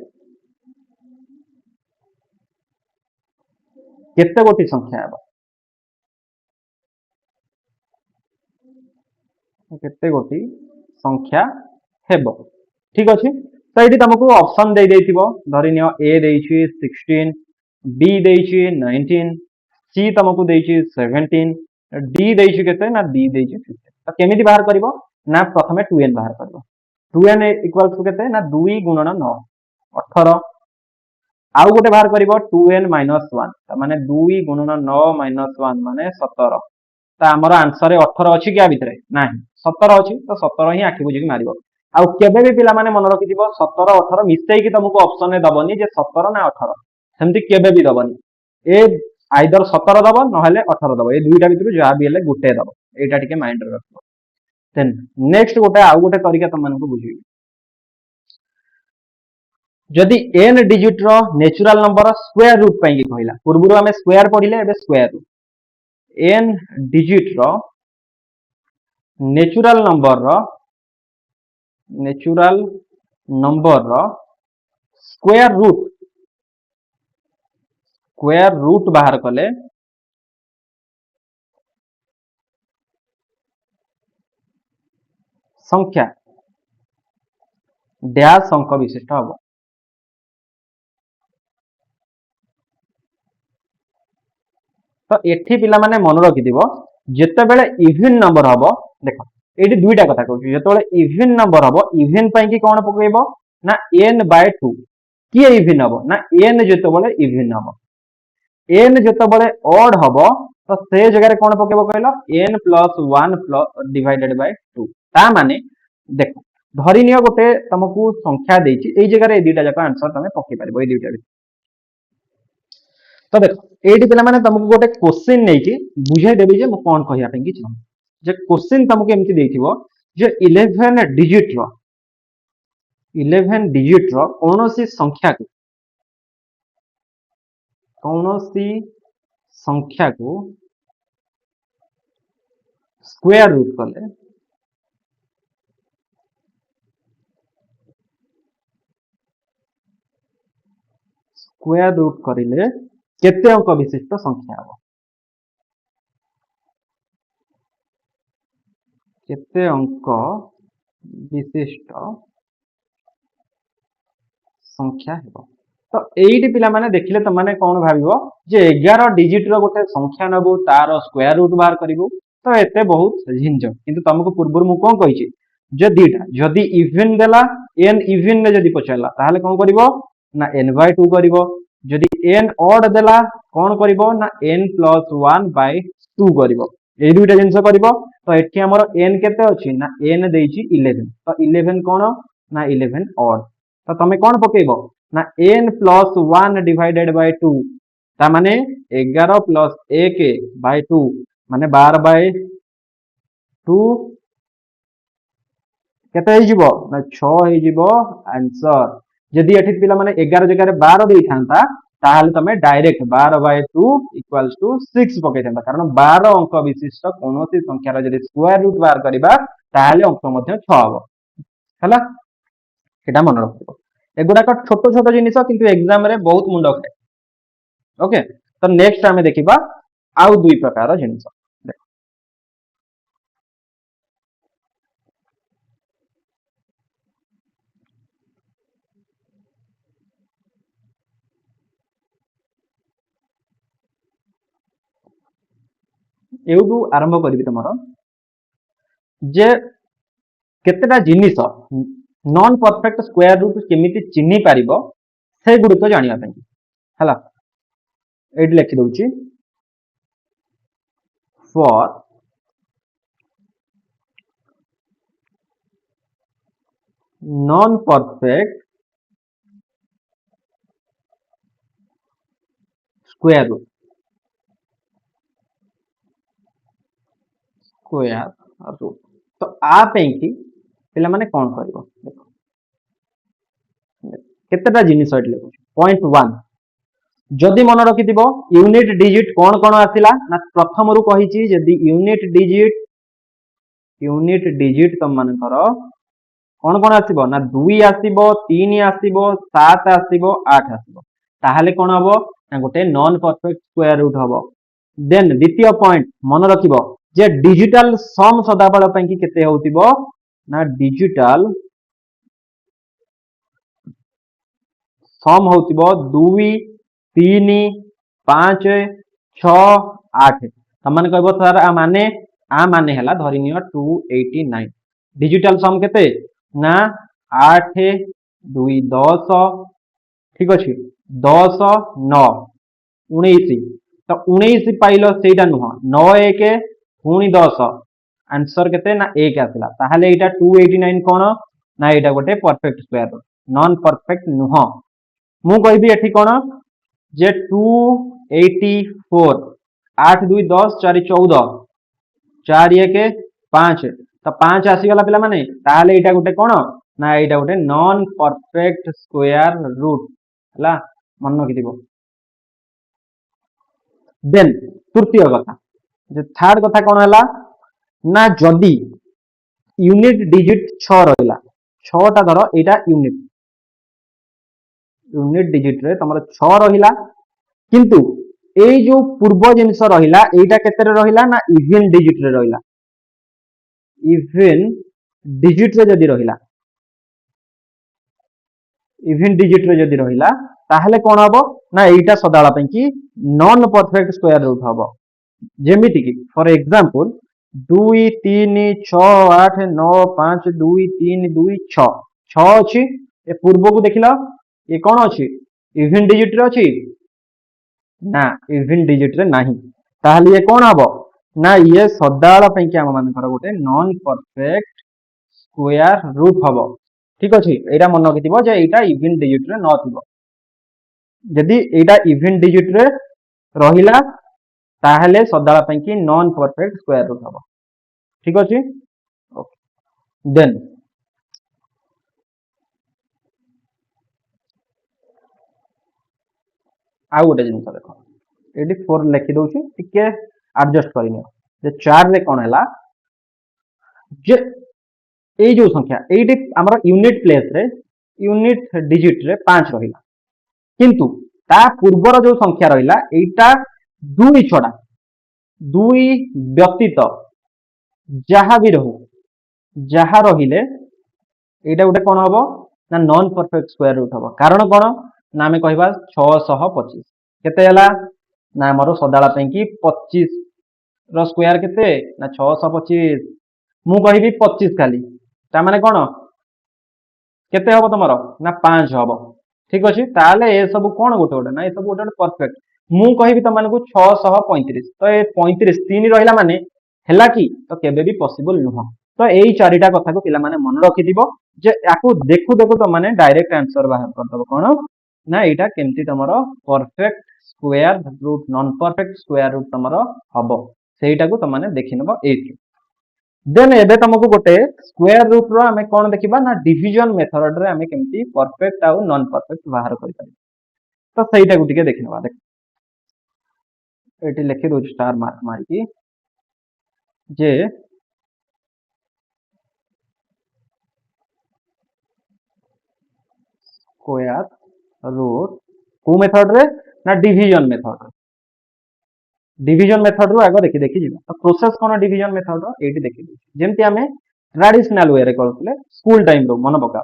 केते गोटी संख्या हेबो केते गोटी संख्या हेबो ठीक अछि तो एठी तुमको ऑप्शन दे देथिबो धरि नियो ए देछि 16 बी देछि 19 सी तुमको देछि 17 डी देछि केते ना डी देछि 15 तो केमिति बाहर करबो ना प्रथमे 2n बाहर करबो 2n इक्वल टू केते ना 2 गुणन 9 18 आउ गोटे बाहर करिवो 2n माइनस 1 माने 2 गुणन 9 माइनस 1 माने 17 तो आमर आंसर 18 अछि क्या भितरे नाही 17 अछि तो 17 ही आखि बुझी मारिबो आउ केबे भी पिला माने मन रखिथिबो 17 18 मिसै कि तुमको ऑप्शन ने दबनी जे 17 ना 18 सेमति केबे भी दबनी ए आइदर 17 दबो नहले 18 दबो ए दुईटा भितरु जहा भी हेले गुटे दबो एटा टिके माइंड रे रखो देन नेक्स्ट गोटे आउ गोटे तरीका तुम मानकु बुझिबी जदि n डिजिट रो नेचुरल नंबर स्क्वायर रूट पई कहला पूर्वरु हमें स्क्वायर पढिले एबे स्क्वायर रूट n डिजिट रो नेचुरल नंबर रो स्क्वायर रूट बाहर कले संख्या डैश अंक विशिष्ट हम तो एठी पिला माने मन रखि दिबो जेते बेले इवन नंबर हबो देखो एटी दुईटा कथा कहूँ जो इवन नंबर हम इवन कि कौन पकेब ना n/2 किए इवन हम ना n जो इवन हम n जो ऑड हम तो से जगह कौन पकेब कहल n+1 डिवाइडेड बाय 2 ता माने देख धरी नियो गोटे तुमको संख्या देछि एई जगह रे दुईटा जाक आंसर तमे पके परबो एई दुईटा तो देख एटी पिला माने तुमको गोटे क्वेश्चन नै कि बुझाई देबी जे म कोन कहिया पे कि चाहू जे क्वेश्चन तुमको एमती देथिबो जे 11 डिजिट रो कोनोसी संख्या को स्क्वायर रूट कले स्क्वायर रूट करिले केते अंक विशिष्ट संख्या हबो केते अंक विशिष्ट संख्या हेबो तो एइटी पिला माने देखिले त माने कोन भाबिबो जे 11 डिजिट रो गोटे संख्या नबो तार स्क्वायर रूट बाहर करिवो तो एते बहुत झिंझट किंतु तुमको पूर्व मु कोन कहिछि जे दीटा जदी इवन देला n इवन ने जदी पछाला ताहाले कोन करिवो ना n/2 करिवो जदी n ऑड देला कोन करिवो ना n+1/2 करिवो ए दुईटा जिंस करिवो तो एठी हमर n केते अछि ना n देछि 11 तो 11 कोन ना 11 ऑड तो तमे कोन पकेइबो ना n+1 डिवाइडेड बाय 2 ता माने 11 + 1/2 माने 12/2 केते हे जिवो ना 6 हे जिवो आंसर जदी एठी पिला माने 11 जगह रे 12 देई थांता ताहाले तमे डायरेक्ट 12/2 = 6 पकेइ थांता कारण 12 अंक विशिष्ट कोनोसी संख्या रो जदी स्क्वायर रूट बाहर करिबा ताहाले अंक मध्ये 6 हबो हला एटा मन रखिबो एगुडाक छोटो छोटो जिनिस किंतु एग्जाम रे बहुत मुंड खाए ओके तो नेक्स्ट आमे देखिबा आउ दुई प्रकार जिनिस एउडू आरंभ करबी तमरो जे केतेटा जिनिस नॉन परफेक्ट स्क्वायर रूट केमिति चिन्ही पारिबो से गुडी तो जानिया पई हला एड लिखि दउची for non perfect square root तो आ पे कि पिला माने कोन करबो देखो केतेटा जिनिस एड लिखो पॉइंट 1 जदि मन रखिथिबो यूनिट डिजिट कोन कोन आसिला ना प्रथम रु कहिची जदि यूनिट डिजिट तम मान करो कोन कोन आसीबो ना 2 आसीबो 3 आसीबो 7 आसीबो 8 आसीबो ताहाले कोन हबो ना गोटे नॉन परफेक्ट स्क्वायर रूट हबो देन द्वितीय पॉइंट मन रखिबो जे डिजिटल सम सदाबळ पई कि केते होतिबो ना डिजिटल सम होतिबो 2 3 5 6 8 तमन कहबो सर आ माने हला धरि नियो 289 डिजिटल सम केते ना 8 2 10 ठीक अछि 10 9 19 तो 19 पाइलो सेटा नुह 9 1 पुणी 10 आंसर केते ना 1 आसला ताहाले एटा 289 कोन ना एटा गोटे perfect square root non perfect नुह मु कहबी एठी कोन जे 284 8 2 10 4 14 4 1 5 तो 5 आसी गला पिला माने ताहाले एटा गोटे कोन ना एटा गोटे नॉन परफेक्ट स्क्वायर रूट हला मन रखिथिबो देन तृतीय कथा जे थर्ड कथा कोन हला ना जदी यूनिट डिजिट 6 रहला 6 टा धरो एटा यूनिट डिजिट रे तमरो 6 रहिला किंतु एई जो पूर्व जिनिस रहिला एटा केते रे रहिला ना इवन डिजिट रे रहिला इवन डिजिट रे जदी रहिला इवन डिजिट रे जदी रहिला ताहले कोन हबो ना एटा सदाळा पई कि नॉन परफेक्ट स्क्वायर रूट हबो जेमिति कि फॉर एग्जांपल 2 3 6 8 9 5 2 3 2 6 6 अछि ए पूर्व को देखिला ये कौन अछि इवन डिजिट रे अछि ना इवन डिजिट रे नाही ताहले ये कौन हबो ना ये सदाळ पई कि हम मानकर गोटे नॉन परफेक्ट स्क्वायर रूट हबो ठीक अछि एटा मन रखिथिबो जे एटा इवन डिजिट रे न थिबो यदि एटा इवन डिजिट रे रहिला ताहले सदाळ पई कि नॉन परफेक्ट स्क्वायर रूट हबो ठीक अछि देन आ गोटे जिनस देख ये 4 लिखि दउछि टिके एडजस्ट करिनियो जे 4 रे कोन हैला जे ए जो संख्या एटी हमर यूनिट प्लेस रे यूनिट डिजिट रे 5 रहिला किंतु ता पूर्वर जो संख्या रहिला एटा 2 छडा 2 व्यतीत जहा भी रहू जहा रहिले एटा गोटे कोन हबो ना नॉन परफेक्ट स्क्वायर रूट हबो कारण कोन ना हमें कहबा 625 केते हला ना हमरो सदाळा पई कि 25 रो स्क्वायर केते ना 625 मु कहबी 25 खाली ता माने कोन केते हबो तमरो ना 5 हबो ठीक अछि ताले ए सब कोन गोटे गोटे ना ए सब गोटे परफेक्ट मु कहबी त माने को 635 तो ए 35 3 रहिला माने हैला कि तो केबे भी पॉसिबल नुह तो एई चारिटा कथा को पिला माने मन रखि दिबो जे याकू देखु देखु तो माने डायरेक्ट आंसर बाहर कर दबो कोन ना एटा केमती तमरो perfect square root non perfect square root तमरो हबो सेटा को त माने देखिनबो एथि देन एबे तुमको गोटे स्क्वायर रूट रो हमें कोन देखिबा ना डिवीजन मेथड रे हमें केमती परफेक्ट आ नॉन परफेक्ट बाहर करि तो सेटा को टिके देखिनबा देख एटी लिखि दो स्टार मार्क मार की जे स्क्वायर रूट को मेथड रे ना डिवीजन मेथड रे डिवीजन मेथड रो आगो देखि देखि जिबा तो प्रोसेस कोन डिवीजन मेथड रो एटी देखि जेमति हमें ट्रेडिशनल वे रे करथले स्कूल टाइम रो मन पका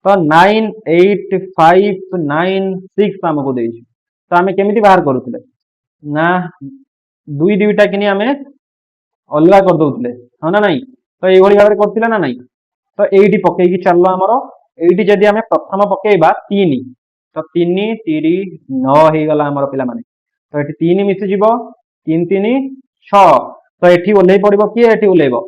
तो 9 8 5 9 6 हमको देइछ तो हमें केमिति बाहर करूथले ना दुई दुईटा किनी हमें अलगा कर दउथले हां ना नहीं तो एई भली भाबरे करथिला ना नहीं तो एइटी पकेई कि चललो हमरो एइटी जदी हमें प्रथम पकेइबा 3 तो 3 3 9 हे गला हमरो पिला माने तो एठी 3 मिसि जिवो 3 3 6 तो एठी ओलै पड़िबो कि एठी ओलैबो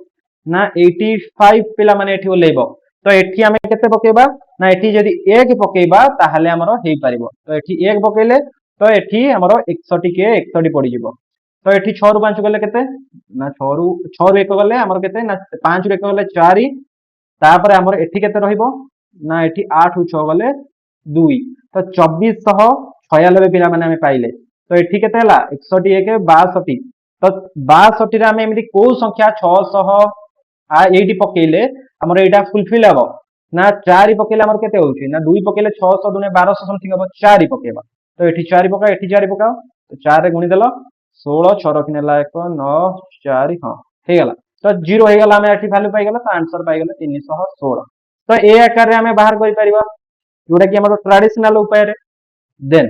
ना 85 पिला माने एठी ओलैबो तो एठी हमें केते पकेइबा ना एठी जदी 1 पकेइबा ताहाले हमरो हेइ पारिबो तो एठी 1 पकेइले तो एठी हमरो 61 के 61 पड़ी जिवो तो एठी 6 रु 5 गले केते ना 6 रु 1 गले हमरो केते ना 5 रु 1 गले 4 तापर हमरो एठी केते रहिबो ना एठी 8 रु 6 गले 2 तो 2496 पिला माने हमें पाइले तो एठी केते हला 101 62 तो 62 रे हमें एमिति को संख्या 600 आ एटी पकेइले हमरो एटा फुलफिल हबो ना 4 पकेइले हमरो केते होउची ना 2 पकेइले 600 दुने 1200 समथिंग हबो 4 पकेइबा तो एठी 4 पका एठी 4 पकाओ तो 4 रे गुणी देलो 16 6 रखिनेला 1 9 4 हां हे गला तो 0 हे गला हमें एठी वैल्यू पाई गला तो आंसर पाई गला 316 तो ए आकार रे हमें बाहर करि परिबा जोटा कि हमरो ट्रेडिशनल उपाय रे देन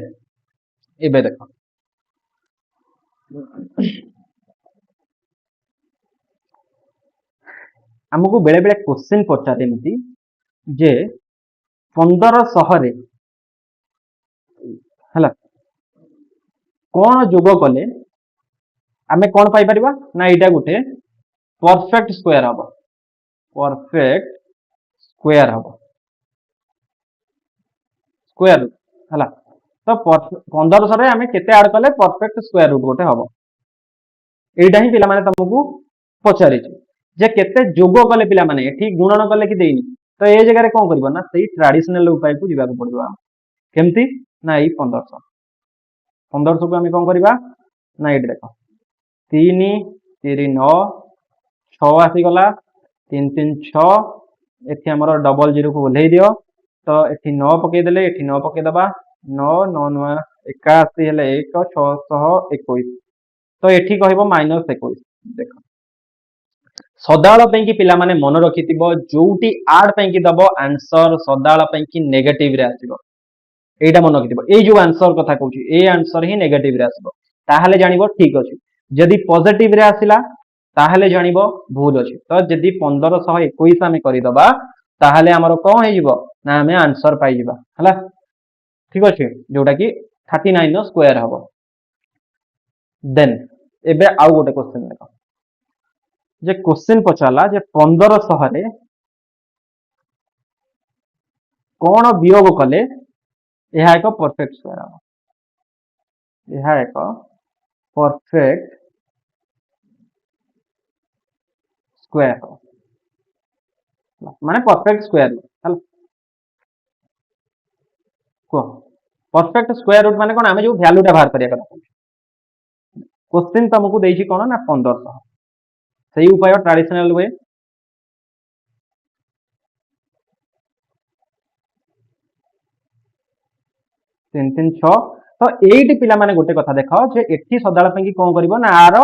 एबे देखो हमको बेले बेले क्वेश्चन पचारे एमती जे 1500 रे हला कोन जोग कले आमे कोन पाई परिबा ना एटा गुटे परफेक्ट स्क्वायर हबो परफेक्ट स्क्वायर हबो स्क्वायर हला तो 1500 रे आमे केते ऐड कले परफेक्ट स्क्वायर रूट गोटे हबो एटा ही पिला माने तुमको पचारे जे केते जोग कले पिला माने एठी गुणन कले कि देइनी तो ए जगह रे कोन करबो ना सेही ट्रेडिशनल उपाय को जिबा को पड़िबो केमती ना ई 1500 1500 को हमें कोन करबा ना एठी देखो 3 3 9 6 आसी गला 3 3 6 एठी हमरो डबल जीरो को ओल्हेइ दियो तो एठी 9 पके देले एठी 9 पके दबा 9 9 9 81 हेले 1 621 तो एठी कहबो -21 देखो सदाळ पई कि पिला माने मन रखितिबो जोउटी ऐड पई कि दबो आंसर सदाळ पई कि नेगेटिव रे आसीबो एटा मन रखितिबो ए जो आंसर कथा कहूची ए आंसर ही नेगेटिव रे आसीबो ताहाले जानिबो ठीक अछि जदी पॉजिटिव रे आसिला ताहले जानिबो भूल अछि तो जदि 1521 आमे करि दबा ताहले हमर कोन हे जिवो ना आमे आंसर पाइ जिबा हला ठीक अछि जोटा कि 39 नो स्क्वायर हबो देन एबे आउ गोटे क्वेश्चन देखो जे क्वेश्चन पचाला जे 1500 रे कोन वियोग कले यह एक परफेक्ट स्क्वायर हम यह एक परफेक्ट स्क्वायर माने परफेक्ट स्क्वायर हल को परफेक्ट स्क्वायर रूट माने कोन आमे जो वैल्यू टा बाहर करिया करा क्वेश्चन तुमको देछि कोन ना 1500 सही उपाय ट्रेडिशनल वे 336 तो एट पिला माने गोटे कथा देखो जे एठी सदाळ पंगी कोन करबो ना आर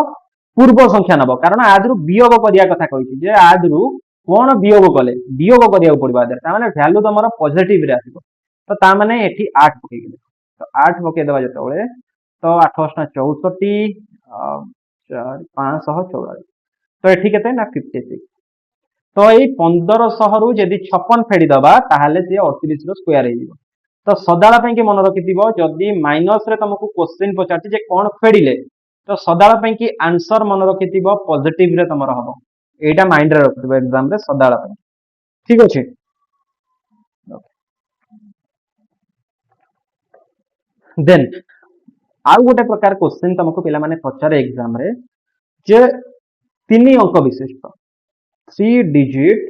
पूर्व संख्या नबो कारण आदरु वियोग करिया कथा कहिछि जे आदरु कोन वियोग कले वियोग करिया पड़बा दर ता माने वैल्यू तमरो पॉजिटिव रे आसीबो तो ता माने एठी 8 पके गेले तो 8 पके देबा जतोळे तो 8 8 64 4 544 तो एठी केते ना 56 तो एई 1500 रु जदी 56 फेडी दबा ताहाले से 38 रो स्क्वायर हे जिवो तो सदाळ पे मन रखिथिबो जदि माइनस रे तुमको क्वेश्चन पचारती जे कोन फेडिले तो सदाळ पे आंसर मन रखिथिबो पॉजिटिव रे तमरो हबो एटा माइंड रे रखिथिबो एग्जाम रे सदाळ पे ठीक अछि देन आउ गोटे प्रकार क्वेश्चन तुमको पिला माने पचारे एग्जाम रे जे 3 अंक विशिष्ट 3 digit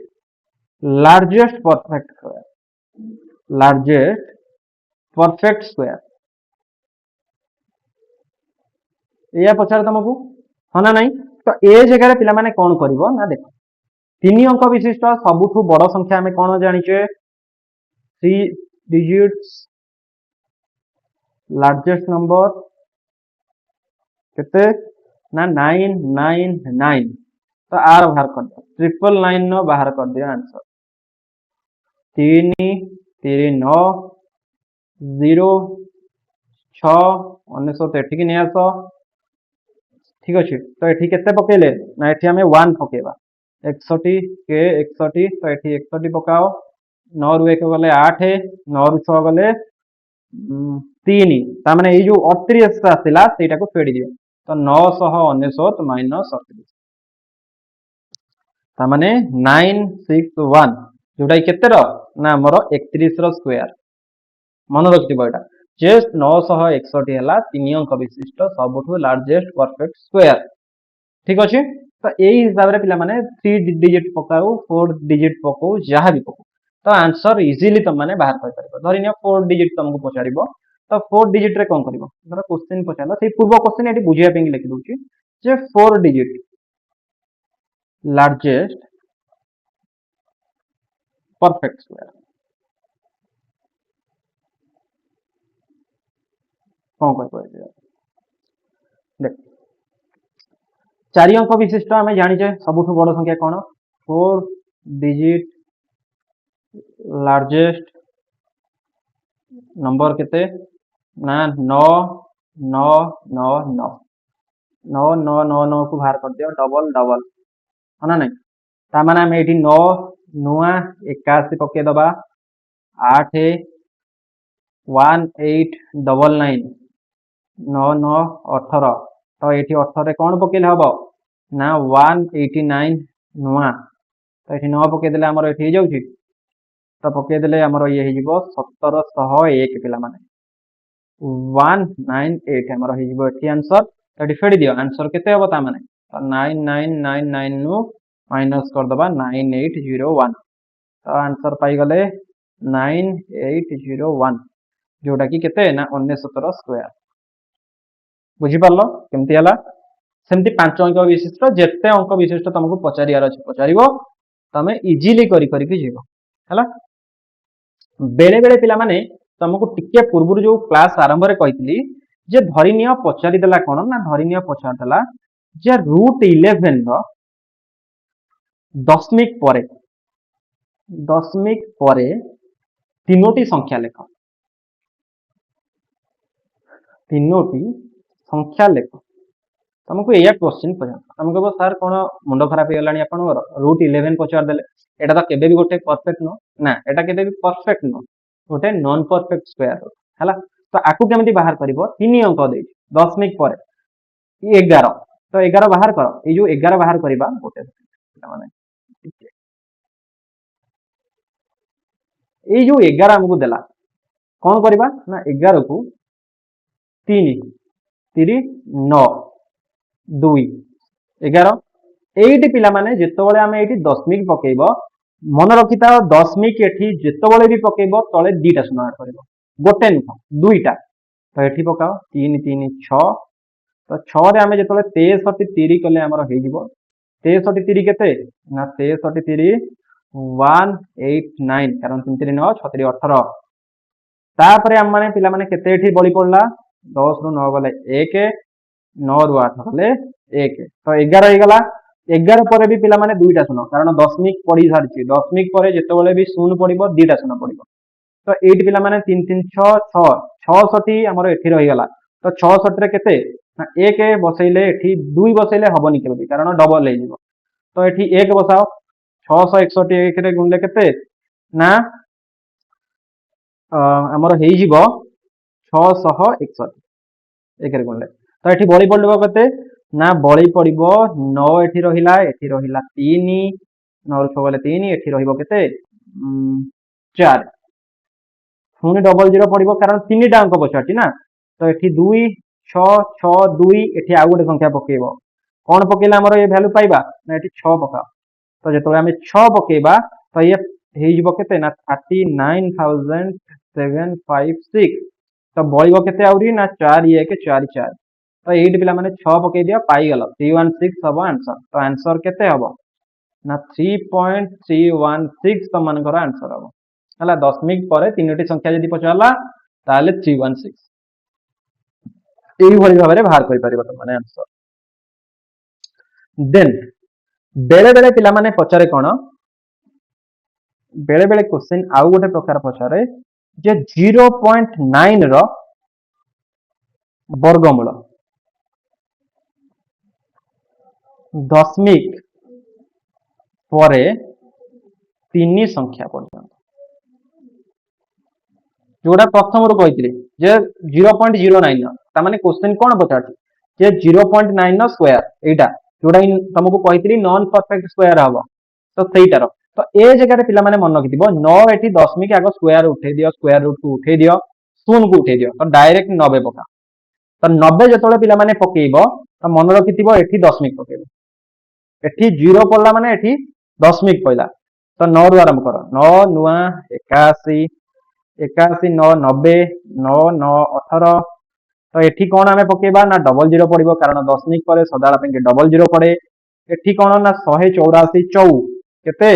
largest perfect square largest perfect square या पचार तुमको हाँ ना नहीं तो ए जगह पिला माने कौन करिवो ना देखो 3 अंक विशिष्ट सबुठु बड़ संख्या में कौन जानिचे 3 डिजिट्स लार्जेस्ट नंबर केते ना 999 तो आर बाहर कर दो 999 नो बाहर कर दिया आंसर 3 3 9 0 6 19 एठी कि नै आसो ठीक अछि तो एठी केते पकेले ना एठी हमें 1 पकेबा 61 के 61 तो एठी 61 पकाओ 9 रु 1 गले 8 9 रु 6 गले 3 ता माने ए जो 38 आसिला सेटा को फेडी दियो तो 999 माइनस 38 ता माने 961 जोटा केते रो ना हमर 31 रो स्क्वायर मन रखिबो एटा जे 961 हला 3 अंक विशिष्ट सबठु लार्जेस्ट परफेक्ट स्क्वायर ठीक अछि तो एई हिसाब रे पिला माने 3 डिजिट पकाऊ 4 डिजिट पकाऊ जहा भी पकाऊ तो आंसर इजीली तुम माने बाहर कर परबो धरि नियो 4 डिजिट तुमको पचारिबो तो 4 डिजिट रे कोन करबो धर क्वेश्चन पचारला से पूर्व क्वेश्चन एटी बुझिया पेंगी लिखि दोची जे 4 डिजिट लार्जेस्ट परफेक्ट स्क्वायर कोन कर परबो देख 4 अंक विशिष्ट आमे जानिचे सबुठु बड़ संख्या कोन 4 डिजिट लार्जेस्ट नंबर केते ना 9 9 9 9 9 9 9 9 को बाहर कर दियो डबल डबल है ना नहीं ता माने हम एठी 9 नुआ 81 पके दबा 8 1899 9 9 18 तो एठी 18 रे कोन पकेले हबो ना 189 नुआ तो एठी 9 पके देले हमर एठी जाउची तो पके देले हमर ये हिजबो 1701 पिला माने 198 हमर हिजबो एठी आंसर एठी फेडी दियो आंसर केते हबो ता माने 9999 नु माइनस कर दबा 9801 तो आंसर पाई गले 9801 जोटा कि केते ना 69 स्क्वायर बुझी पारलो केमती हला सेमती 5 अंक विशिष्ट जेते अंक विशिष्ट तुमको पचारियार अछि पचारिबो तमे इजीली करी करी कि जीवो हला बेले बेले पिला माने तुमको टिके पूर्व जो क्लास आरंभ रे कहितली जे धरिनिया पचारि देला कोन ना धरिनिया पचार देला जे रूट 11 रो दशमिक परे तीनोटी संख्या लेख तीनोटी संख्या लेख तुमको या क्वेश्चन पचार तुम कह सर कौन मुंड खराब हो गलानी आपनकर √11 पचार देले एटा तो केबे भी गोटे परफेक्ट नो ना एटा केबे भी परफेक्ट नो गोटे नॉन परफेक्ट स्क्वायर रूट हैला तो आकु केमिति बाहर करिवो तीन अंक देई दशमिक पर 11 तो 11 बाहर कर ए जो 11 बाहर करबा गोटे माने ए जो 11 हमको देला कौन करबा ना 11 को 3 3 9 2 11 एटी पिला माने जेतबेले आमे एटी दशमिक पकेइबो मन रखिता दशमिक एठी जेतबेले भी पकेइबो तळे दीटा शून्य ऐड करिवो गोटे नुह दुईटा तो एठी पकाओ 3 3 6 तो 6 रे आमे जेतबेले 63 3 कले हमर हे जिवो 63 3 केते ना 63 3 189 कारण 3 3 9 6 3 18 तापरे हम माने पिला माने केते एठी बळी पड़ला 10 रु 9 गले 1 9 रु 8 गले 1 तो 11 हे गला 11 पर भी पिला माने दुईटा शून्य कारण दशमिक पड़ी सारी दशमिक पर जितेबाला भी शून्य पड़ो दुईटा शून्य पड़ो तो एट पिला माने 3 3 6 6 66 आमर एठी रही गला तो 66 रे केते ना 1 बसैले एठी 2 बसैले हबनी केबे कारण डबल हे जिवो तो एठी 1 बसाओ 661 1 रे गुणले केते ना आमर हे जिवो 661 1 रे गुणले तो एठी बळी पड़ो केते ना बळी पड़ो 9 एठी रहिला 3 9 रु 6 गले 3 एठी रहिबो केते 4 पुणी डबल 0 पड़ो कारण 3 टा अंक पछाटी ना तो एठी 2 6 6 2 एठी आ गोटे संख्या पकेइबो कोन पकेइला हमर ए वैल्यू पाइबा ना एठी 6 पका तो जेतबे हमें 6 पकेइबा तो ये हे जिवो केते ना 39756 तो बळिबो केते आउरी ना 4 1 4 4 तो 8 पिला माने 6 पके दिया पाई गलो 316 हबो आंसर तो आंसर केते हबो ना 3.316 तो मानकर आंसर हबो हला दशमिक परे तीनोटी संख्या जदी पचारला ताले 316 एही भली भाबरे बाहर करि परिबो तो माने आंसर देन बेले बेले पिला माने पचारे कोन बेले बेले क्वेश्चन आउ गोटे प्रकार पचारे जे 0.9 रो वर्गमूल दशमिक परे तीन संख्या पर्यंत जोड़ा प्रथम रु कही जे 0.09 तामाने क्वेश्चन कौन पचार जे 0.9 स्क्वायर एटा जोड़ा तुमको कही नॉन परफेक्ट स्क्वायर हम तो सहीटार तो ए जगह पिला माने मन रखि 9 एठी दशमिक आग स्क्वायर उठे दियो स्क्वायर रूट को उठे दियो शून्य को उठे दियो तो डायरेक्ट 90 पका तो 90 जो पिला माने पकेइबो तो मन रखि एठी दशमिक पकेइबो एठी 0 पड़ला माने एठी दशमिक पइला तो 9 रु आरंभ कर 9 नुआ 81 81 9 90 9 9 18 तो एठी कोन आमे पकेबा ना डबल 0 पड़िबो कारण दशमिक परे सदाला पे डबल 0 पड़े एठी कोन ना 184 चौ केते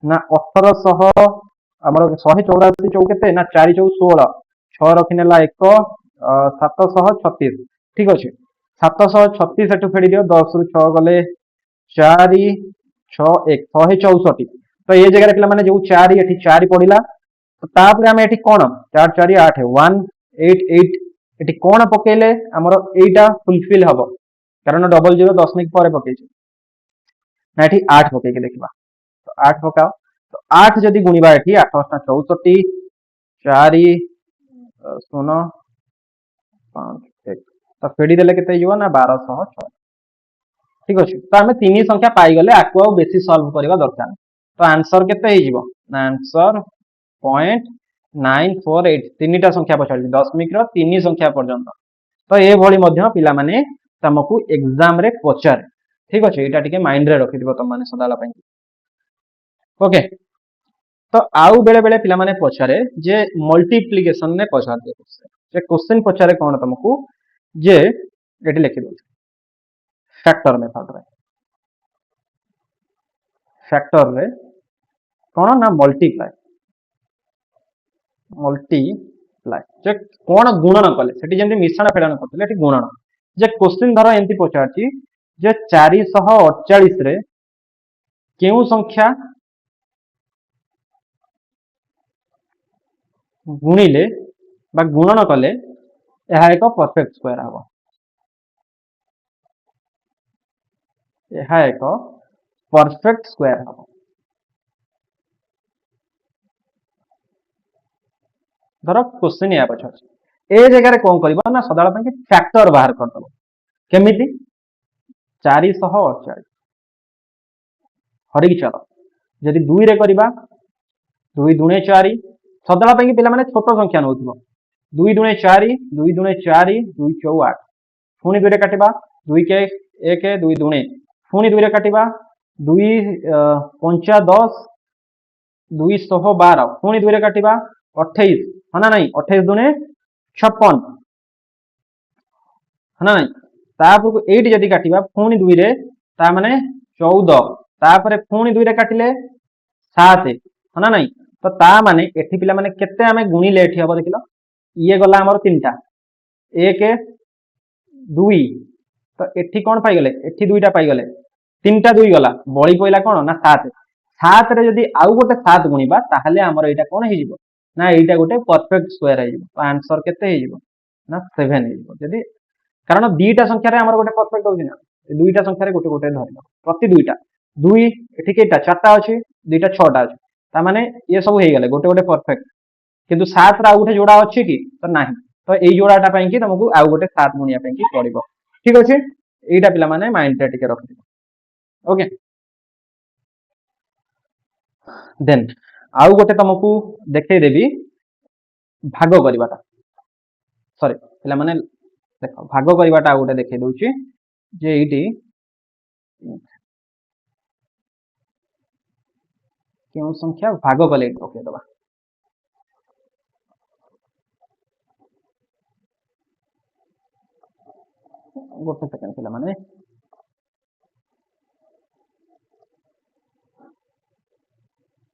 ना 1800 हमर 184 चौ केते ना 4 चौ 16 6 रखिनेला 1 736 ठीक अछि 736 एठु फेडी दियो 10 रु 6 गले 4 6 1 164 तो ये जगह पिला माने जो 4 एठी 4 पड़िला तो तापरे हम एठी कोन 4 4 8 188 एठी कोन पकेले हमर एटा फुलफिल हबो कारण डबल 0 दशमिक परे पकेछ ना एठी 8 पके के देखबा तो 8 पकाओ तो 8 जदी गुणीबा एठी 8 64 4 0 5 1 तो फेडी देले केते जिवो ना 1206 ठीक अछि तो हमें तीन संख्या पाई गले आकु आ बेसी सॉल्व करबा दरकार तो आंसर केते हे जिवो ना आंसर 0.948 तीनटा संख्या पछाडी दशमिक रो तीन संख्या पर्यंत तो ए भली मध्य पिला माने तमकु एग्जाम रे पचार ठीक अछि एटा टिके माइंड रे रखि दिबो त माने सदाला पई ओके तो आउ बेले बेले पिला माने पछारे जे मल्टीप्लिकेशन ने पछार दे जे क्वेश्चन पछारे कोन तमकु जे एटी लिखि दो फैक्टर मेथड रे कौन ना मल्टीप्लाई जे कौन गुणन कले सेठी जेंति मिश्रण फेडन करथले एठी गुणन जे क्वेश्चन धर एंती पचारची जे 448 रे केउ संख्या गुणिले बा गुणन कले यह एक परफेक्ट स्क्वायर हबो यह एक परफेक्ट स्क्वायर हम। धर क्वेश्चन या पछे ए जगह कौन करबा ना सदाला पे फैक्टर बाहर कर दबो केमिति 448 हरिक चलो जदि 2 रे करबा 2 दुणे 4 सदाला पे पिला माने छोट संख्या नउथबो 2 दुणे 4 2 दुणे 4 2 4 8 पुनी 2 रे काटिबा 2 के 1 2 दुणे पुनी 2 रे काटिबा 2 5 10 212 पुनी 2 रे काटिबा 28 है ना नहीं 28 दुणे 56 है ना नहीं तापर 8 जदि काटिबा पुनी 2 रे ता माने 14 तापर पुनी 2 रे काटिले 7 है ना नहीं तो ता माने एठी पिला माने केते हमें गुणिले एठी हबो देखिलो ये गला हमर तीनटा 1 2 तो एठी कोन पाई गले एठी दुईटा पाई गले तीनटा 2 गला बळी पइला कोन ना 7 7 रे जदि आउ गोटे 7 गुणिबा ताहले हमर एटा कोन हे जिवो ना एटा गोटे परफेक्ट स्क्वायर हे जिवो तो आंसर केते हे जिवो ना 7 हे जिवो जदि कारण दुईटा संख्या रे हमर गोटे परफेक्ट होउछि ना दुईटा संख्या रे गोटे गोटे धरिलो प्रति दुईटा 2 एठी केटा चारटा अछि दुईटा 6टा अछि ता माने ये सब हे गेले गोटे गोटे परफेक्ट किंतु 7 रा गोटे जोड़ा अछि कि तो नाही तो एई जोड़ाटा पई कि तुमको आउ गोटे 7 गुणिया पई कि पड़िबो ठीक अछि एईटा पिला माने माइंड रे टिके रखिबो ओके देन आउ गोटे तुमको देखै देबी भाग करबाटा सॉरी पिला माने देखो भाग करबाटा आउ गोटे देखै दउची जे एईटी केउ संख्या भाग कले ओके दबा गोटे सेकंड पिला माने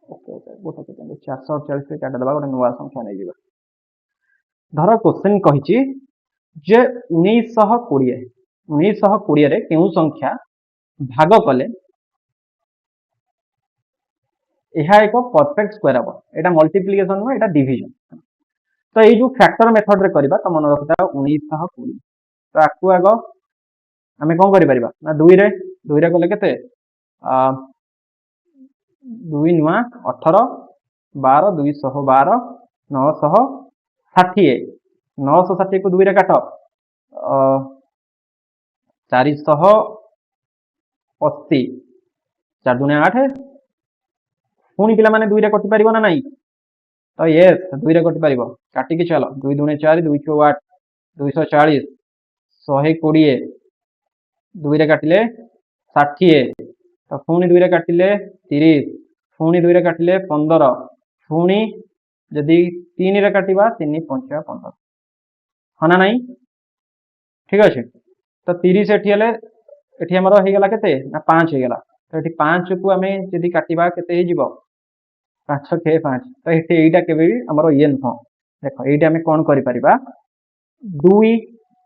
ओके ओके गोटे सेकंड 448 से काट दबा गोटे नवा संख्या नै जिबा धर क्वेश्चन कहिची जे 1920 रे केउ संख्या भाग कले यह एक परफेक्ट स्क्वायर हम एटा मल्टीप्लिकेशन नो एटा डिवीजन तो ये जो फैक्टर मेथड रे करबा त मन रखता 1920 तो आकु आगो हमें कोन करि परिबा ना 2 रे कले केते 2 नुआ 18 12 212 960 960 को 2 रे काट 480 4 दुने 8 पुणी पिला माने 2 रे कटि परिबो ना नहीं तो यस 2 रे कटि परिबो काटि के चलो 2 दुने 4 2 4 8 240 120 2 रे काटिले 60 तो पुणी 2 रे काटिले 30 पुणी 2 रे काटिले 15 पुणी जदि 3 रे काटिबा 3 5 15 हना नहीं ठीक अछि तो 30 एठी हले एठी हमर हे गेला केते ना 5 हे गेला तो एठी 5 को हमें जदि काटिबा केते हे जिवो 5 के 5 तो एठी एटा केबे हमर ये न देखो एटा हमें कोन करि परिबा 2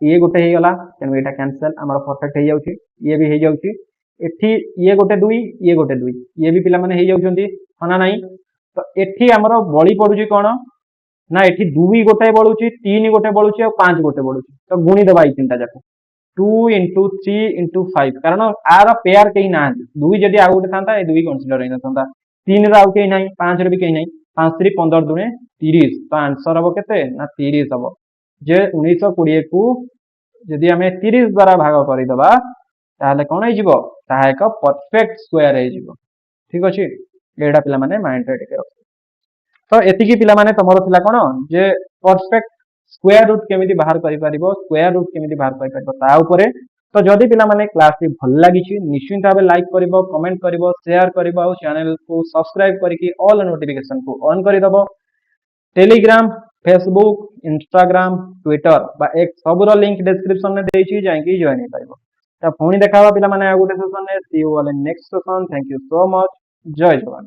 ये गोटे हे गेला तेनु एटा कैंसिल हमर परफेक्ट हे जाउची ये भी हे जाउची एठी ये गोटे 2 ये गोटे 2 ये भी पिला माने हे जाउचंती हना नहीं तो एठी हमर बळी पडुची कोन ना एठी 2 गोटे बळुची 3 गोटे बळुची और 5 गोटे बळुची तो गुणी दबा ई तीनटा जाको 2 * 3 * 5 कारण आर पेयर कहीं ना 2 जदि आ गोटे थांता ए 2 कंसीडर होई नथांता 3 रा आउ कहीं नाही 5 रे भी कहीं नाही 5 3 15 दुने 30 तो आंसर हबो केते ना 30 हबो जे 1920 को जदि हमें 30 द्वारा भाग करि दबा ताहले कोन हे जिवो ताहा एक परफेक्ट स्क्वायर हे जिवो ठीक अछि एडा पिला माने माइंड रे टिके रख तो एतिकी पिला माने तमरो थिला कोन जे परफेक्ट स्क्वायर रूट केमिति बाहर करि परिबो स्क्वायर रूट केमिति बाहर करि परिबो ता ऊपरे तो जदि पिला माने क्लास टी भल लागिछि निश्चित भाबे लाइक करिवो कमेंट करिवो शेयर करिवो और चैनल को सब्सक्राइब करिकि ऑल नोटिफिकेशन को ऑन करि दबो टेलीग्राम फेसबुक इंस्टाग्राम ट्विटर बा एक सबुर लिंक डिस्क्रिप्शन में देछि जाइकि जॉइन हे परिबो तो पुणी देखावा पिला माने आ गुटे सेशन ने see you all in next session thank you so much जय जवान।